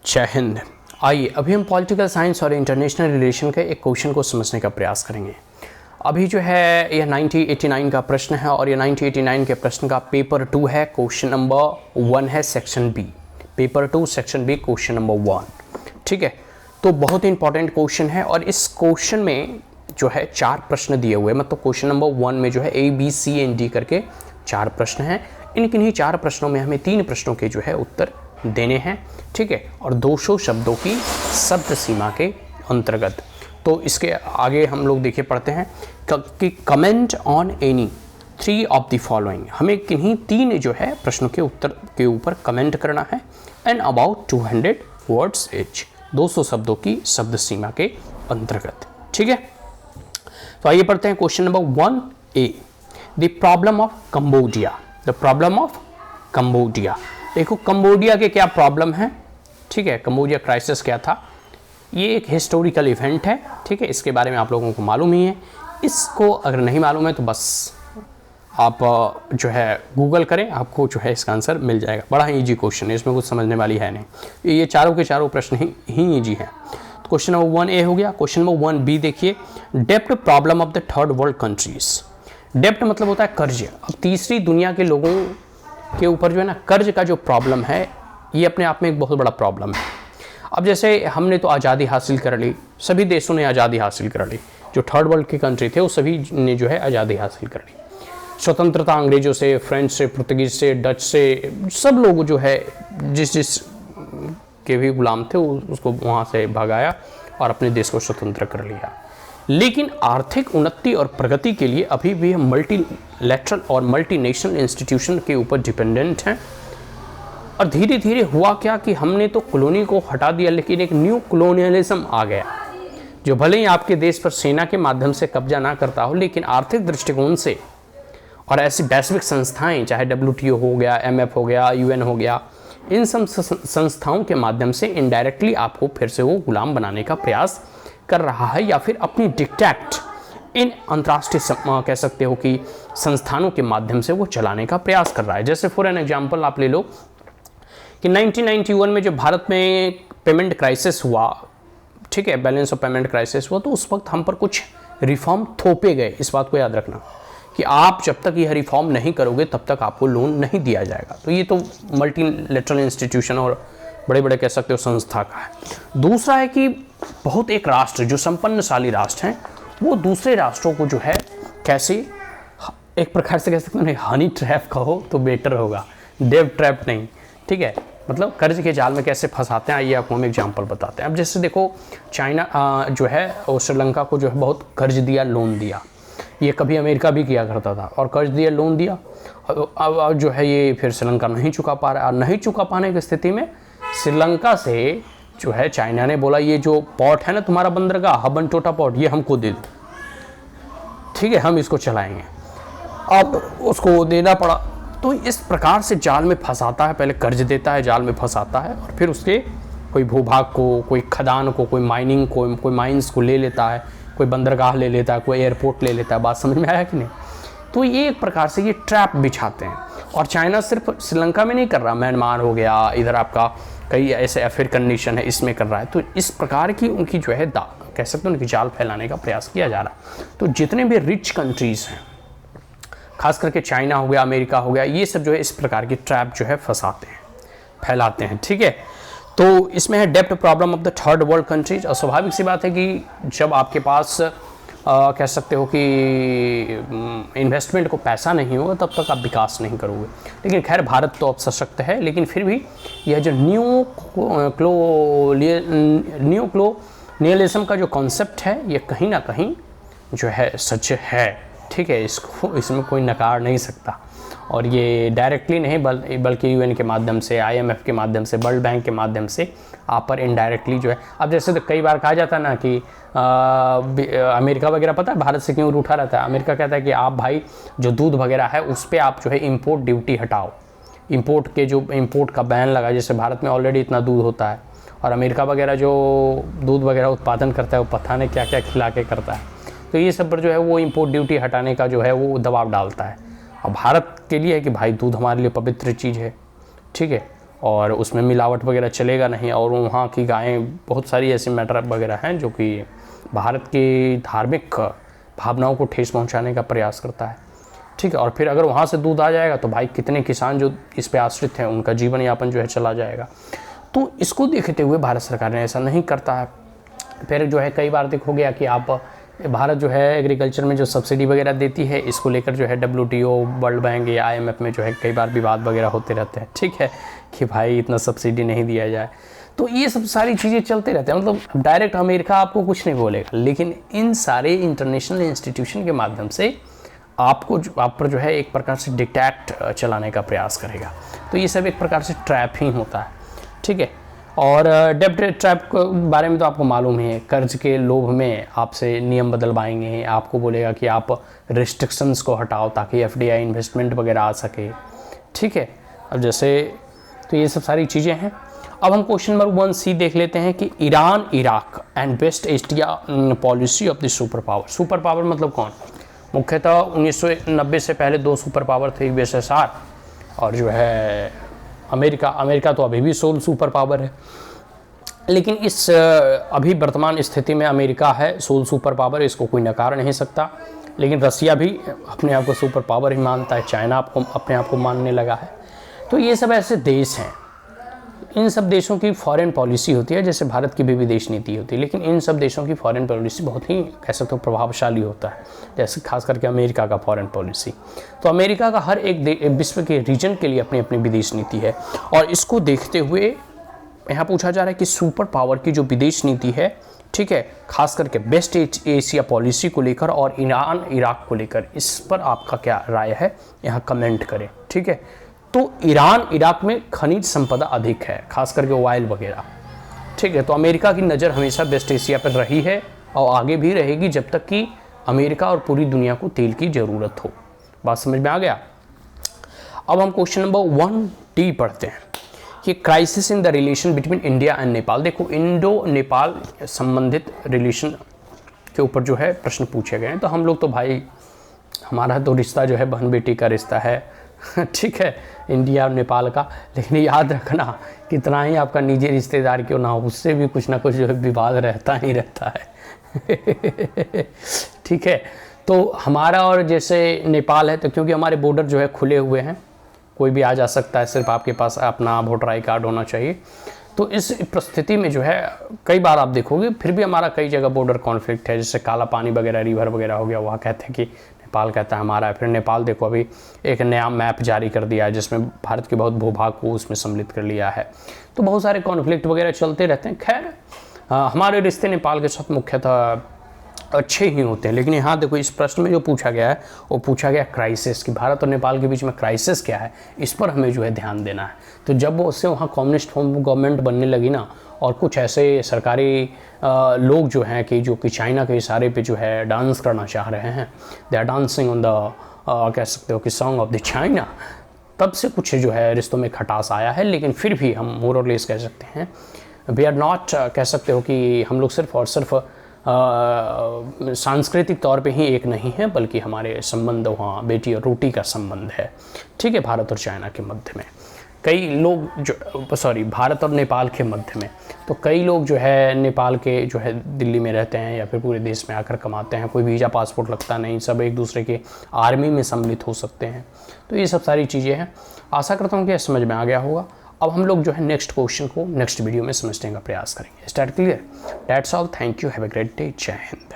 जय हिंद। आइए अभी हम पॉलिटिकल साइंस और इंटरनेशनल रिलेशन के एक क्वेश्चन को समझने का प्रयास करेंगे। अभी जो है यह 1989 का प्रश्न है और ये 1989 के प्रश्न का पेपर 2 है, क्वेश्चन नंबर 1 है section B. Paper 2 section B question number 1, ठीक है। तो बहुत ही इंपॉर्टेंट क्वेश्चन है और इस क्वेश्चन में जो है 4 प्रश्न दिए हुए हैं। मतलब क्वेश्चन नंबर 1 में जो है A, B, C and D करके 4 प्रश्न हैं। इन्हीं 4 प्रश्नों में हमें 3 प्रश्नों के जो है उत्तर देने हैं, ठीक है, और 200 शब्दों की शब्द सीमा के अंतर्गत। तो इसके आगे हम लोग देखिए पढ़ते हैं कि comment on any 3 of the following. हमें किन्हीं 3 जो है प्रश्नों के उत्तर के ऊपर कमेंट करना है एंड अबाउट 200 वर्ड्स इच, 200 शब्दों की शब्द सीमा के अंतर्गत, ठीक है। तो आइए पढ़ते हैं question number 1A, the problem of Cambodia. The problem of Cambodia. देखो कंबोडिया के क्या प्रॉब्लम है, ठीक है। कंबोडिया क्राइसिस क्या था, ये एक हिस्टोरिकल इवेंट है, ठीक है। इसके बारे में आप लोगों को मालूम ही है। इसको अगर नहीं मालूम है तो बस आप जो है गूगल करें, आपको जो है इसका आंसर मिल जाएगा। बड़ा ही ईजी क्वेश्चन है, इसमें कुछ समझने वाली है नहीं। ये चारों के चारों प्रश्न ही ईजी हैं। तो क्वेश्चन नंबर 1A हो गया। क्वेश्चन नंबर 1B देखिए, डेब्ट problem of the third world countries. डेब्ट मतलब होता है कर्ज। अब तीसरी दुनिया के लोगों के ऊपर जो है ना कर्ज का जो प्रॉब्लम है, ये अपने आप में एक बहुत बड़ा प्रॉब्लम है। अब जैसे हमने तो आज़ादी हासिल कर ली, सभी देशों ने आज़ादी हासिल कर ली, जो थर्ड वर्ल्ड की कंट्री थे वो सभी ने जो है आज़ादी हासिल कर ली। स्वतंत्रता अंग्रेज़ों से, फ्रेंच से, पुर्तगीज से, डच से, सब लोग जो है जिस के भी गुलाम थे उसको वहाँ से भगाया और अपने देश को स्वतंत्र कर लिया। लेकिन आर्थिक उन्नति और प्रगति के लिए अभी भी हम मल्टीलैटरल और मल्टीनेशनल इंस्टीट्यूशन के ऊपर डिपेंडेंट हैं। और धीरे धीरे हुआ क्या कि हमने तो कॉलोनी को हटा दिया, लेकिन एक न्यू कॉलोनियलिज्म आ गया, जो भले ही आपके देश पर सेना के माध्यम से कब्जा ना करता हो, लेकिन आर्थिक दृष्टिकोण से और ऐसी वैश्विक संस्थाएं, चाहे WTO हो गया, MF हो गया, UN हो गया, इन सब संस्थाओं के माध्यम से इनडायरेक्टली आपको फिर से वो गुलाम बनाने का प्रयास कर रहा है, या फिर अपनी डिक्टेट इन अंतर्राष्ट्रीय कह सकते हो कि संस्थानों के माध्यम से वो चलाने का प्रयास कर रहा है। जैसे फॉर एन एग्जांपल आप ले लो कि 1991 में जब भारत में पेमेंट क्राइसिस हुआ, ठीक है, बैलेंस ऑफ पेमेंट क्राइसिस हुआ, तो उस वक्त हम पर कुछ रिफॉर्म थोपे गए। इस बात को याद रखना कि आप जब तक यह रिफॉर्म नहीं करोगे तब तक आपको लोन नहीं दिया जाएगा। तो ये तो मल्टीलैटरल इंस्टीट्यूशन और बड़े बड़े कह सकते हो संस्था का है। दूसरा है कि बहुत एक राष्ट्र जो संपन्नशाली राष्ट्र हैं, वो दूसरे राष्ट्रों को जो है कैसे, एक प्रकार से कह सकते हैं हनी ट्रैप कहो तो बेटर होगा, डेब्ट ट्रैप नहीं, ठीक है। मतलब कर्ज के जाल में कैसे फंसाते हैं, आइए आपको हम एग्जांपल बताते हैं। अब जैसे देखो चाइना जो है वो श्रीलंका को जो है बहुत कर्ज दिया, लोन दिया। ये कभी अमेरिका भी किया करता था और कर्ज दिया, लोन दिया। अब जो है ये फिर श्रीलंका नहीं चुका पा रहा है, और नहीं चुका पाने की स्थिति में श्रीलंका से जो है चाइना ने बोला ये जो पोर्ट है ना तुम्हारा बंदरगाह, हबन टोटा पोर्ट, ये हमको दे दो, ठीक है, हम इसको चलाएंगे। अब उसको देना पड़ा। तो इस प्रकार से जाल में फंसाता है, पहले कर्ज देता है, जाल में फंसाता है, और फिर उसके कोई भूभाग को, कोई खदान को, कोई माइनिंग को, कोई माइंस को ले लेता है, कोई बंदरगाह ले लेता है, कोई एयरपोर्ट ले लेता है। बात समझ में आया कि नहीं? तो ये एक प्रकार से ये ट्रैप बिछाते हैं। और चाइना सिर्फ श्रीलंका में नहीं कर रहा, म्यांमार हो गया, इधर आपका कई ऐसे अफ्रीकन नेशन है, इसमें कर रहा है। तो इस प्रकार की उनकी जो है कह सकते हैं उनकी जाल फैलाने का प्रयास किया जा रहा है। तो जितने भी रिच कंट्रीज़ हैं, खास करके चाइना हो गया, अमेरिका हो गया, ये सब जो है इस प्रकार की ट्रैप जो है फंसाते हैं, फैलाते हैं, ठीक है। तो इसमें है डेब्ट problem of the third world countries. और स्वाभाविक सी बात है कि जब आपके पास कह सकते हो कि इन्वेस्टमेंट को पैसा नहीं होगा तब तक आप विकास नहीं करोगे। लेकिन खैर भारत तो अब सशक्त है, लेकिन फिर भी यह जो न्यू कॉलोनियलिज्म का जो कॉन्सेप्ट है, ये कहीं ना कहीं जो है सच है, ठीक है। इसमें कोई नकार नहीं सकता। और ये डायरेक्टली नहीं बल्कि UN के माध्यम से, IMF के माध्यम से, वर्ल्ड बैंक के माध्यम से आप पर इनडायरेक्टली जो है। अब जैसे तो कई बार कहा जाता है ना कि अमेरिका वगैरह, पता है भारत से क्यों रूठा रहता है? अमेरिका कहता है कि आप भाई जो दूध वगैरह है उस पर आप जो है इंपोर्ट ड्यूटी हटाओ। इंपोर्ट का बैन लगा, जैसे भारत में ऑलरेडी इतना दूध होता है, और अमेरिका वगैरह जो दूध वगैरह उत्पादन करता है वो पता नहीं क्या क्या खिला के करता है। तो ये सब पर जो है वो इंपोर्ट ड्यूटी हटाने का जो है वो दबाव डालता है। और भारत के लिए है कि भाई दूध हमारे लिए पवित्र चीज़ है, ठीक है। और उसमें मिलावट वगैरह चलेगा नहीं, और वहाँ की गायें, बहुत सारी ऐसी मैटर वगैरह हैं जो कि भारत की धार्मिक भावनाओं को ठेस पहुँचाने का प्रयास करता है। ठीक है, और फिर अगर वहाँ से दूध आ जाएगा तो भाई कितने किसान जो इस पे आश्रित हैं उनका जीवन यापन जो है चला जाएगा। तो इसको देखते हुए भारत सरकार ने ऐसा नहीं करता है। फिर जो है कई बार देखो गया कि आप भारत जो है एग्रीकल्चर में जो सब्सिडी वगैरह देती है, इसको लेकर जो है WTO, वर्ल्ड बैंक या IMF में जो है कई बार विवाद वगैरह होते रहते हैं। ठीक है, कि भाई इतना सब्सिडी नहीं दिया जाए। तो ये सब सारी चीज़ें चलते रहते हैं। मतलब डायरेक्ट अमेरिका आपको कुछ नहीं बोलेगा, लेकिन इन सारे इंटरनेशनल इंस्टीट्यूशन के माध्यम से आप पर जो है एक प्रकार से डिक्टेट चलाने का प्रयास करेगा। तो ये सब एक प्रकार से ट्रैप ही होता है। ठीक है, और डेब्ट ट्रैप के बारे में तो आपको मालूम ही है। कर्ज के लोभ में आपसे नियम बदलवाएंगे, आपको बोलेगा कि आप रिस्ट्रिक्शंस को हटाओ ताकि FDI इन्वेस्टमेंट वगैरह आ सके। ठीक है, अब जैसे तो ये सब सारी चीज़ें हैं। अब हम क्वेश्चन नंबर 1C देख लेते हैं कि Iran, Iraq and West Asia policy of the super power. Super power मतलब कौन? मुख्यतः 1990 से पहले 2 सुपर पावर थे, USSR और जो है अमेरिका। अमेरिका तो अभी भी सोल सुपर पावर है, लेकिन इस अभी वर्तमान स्थिति में अमेरिका है सोल सुपर पावर, इसको कोई नकार नहीं सकता। लेकिन रसिया भी अपने आप को सुपर पावर ही मानता है, चाइना अपने आप को मानने लगा है। तो ये सब ऐसे देश हैं, इन सब देशों की फॉरेन पॉलिसी होती है, जैसे भारत की भी विदेश नीति होती है, लेकिन इन सब देशों की फॉरेन पॉलिसी बहुत ही कह सकते हो प्रभावशाली होता है, जैसे खास करके अमेरिका का फॉरेन पॉलिसी। तो अमेरिका का हर एक विश्व के रीजन के लिए अपनी अपनी विदेश नीति है, और इसको देखते हुए यहाँ पूछा जा रहा है कि सुपर पावर की जो विदेश नीति है, ठीक है, खास करके वेस्ट एशिया पॉलिसी को लेकर और ईरान इराक को लेकर, इस पर आपका क्या राय है यहाँ कमेंट करें। ठीक है, तो ईरान इराक में खनिज संपदा अधिक है, खास करके ऑयल वगैरह। ठीक है, तो अमेरिका की नज़र हमेशा वेस्ट एशिया पर रही है और आगे भी रहेगी जब तक कि अमेरिका और पूरी दुनिया को तेल की ज़रूरत हो। बात समझ में आ गया? अब हम क्वेश्चन नंबर 1D पढ़ते हैं कि crisis in the relation between India and Nepal. देखो, इंडो नेपाल संबंधित रिलेशन के ऊपर जो है प्रश्न पूछे गए हैं। तो हम लोग तो भाई, हमारा तो रिश्ता जो है बहन बेटी का रिश्ता है, ठीक है, इंडिया और नेपाल का। लेकिन याद रखना, कितना ही आपका निजी रिश्तेदार क्यों ना हो, उससे भी कुछ ना कुछ जो है विवाद रहता ही रहता है। ठीक है, तो हमारा और जैसे नेपाल है, तो क्योंकि हमारे बॉर्डर जो है खुले हुए हैं, कोई भी आ जा सकता है, सिर्फ आपके पास अपना वोटर आई कार्ड होना चाहिए। तो इस परिस्थिति में जो है कई बार आप देखोगे फिर भी हमारा कई जगह बॉर्डर कॉन्फ्लिक्ट है, जैसे काला पानी वगैरह रिवर वगैरह हो गया, वहाँ कहते हैं कि नेपाल कहता है हमारा है। फिर नेपाल देखो अभी एक नया मैप जारी कर दिया है जिसमें भारत के बहुत भूभाग को उसमें सम्मिलित कर लिया है। तो बहुत सारे कॉन्फ्लिक्ट वगैरह चलते रहते हैं। खैर, हमारे रिश्ते नेपाल के साथ मुख्यतः अच्छे ही होते हैं। लेकिन यहाँ देखो, इस प्रश्न में जो पूछा गया है वो पूछा गया क्राइसिस, कि भारत और नेपाल के बीच में क्राइसिस क्या है, इस पर हमें जो है ध्यान देना है। तो जब वो उससे वहाँ कम्युनिस्ट गवर्नमेंट बनने लगी ना, और कुछ ऐसे सरकारी लोग जो हैं कि चाइना के इशारे पे जो है डांस करना चाह रहे हैं, they are dancing on the कह सकते हो कि सॉन्ग ऑफ द चाइना, तब से कुछ जो है रिश्तों में खटास आया है। लेकिन फिर भी हम मोर और लेस कह सकते हैं, वी आर नॉट, कह सकते हो कि हम लोग सिर्फ और सिर्फ सांस्कृतिक तौर पे ही एक नहीं है, बल्कि हमारे संबंध वहाँ बेटी और रोटी का संबंध है। ठीक है, भारत और चाइना के मध्य में कई लोग भारत और नेपाल के मध्य में, तो कई लोग जो है नेपाल के जो है दिल्ली में रहते हैं या फिर पूरे देश में आकर कमाते हैं, कोई वीज़ा पासपोर्ट लगता नहीं, सब एक दूसरे के आर्मी में सम्मिलित हो सकते हैं। तो ये सब सारी चीज़ें हैं। आशा करता हूँ कि समझ में आ गया होगा। अब हम लोग जो है नेक्स्ट क्वेश्चन को नेक्स्ट वीडियो में समझने का प्रयास करेंगे। Start clear? That's all, thank you, have a great day, जय हिंद।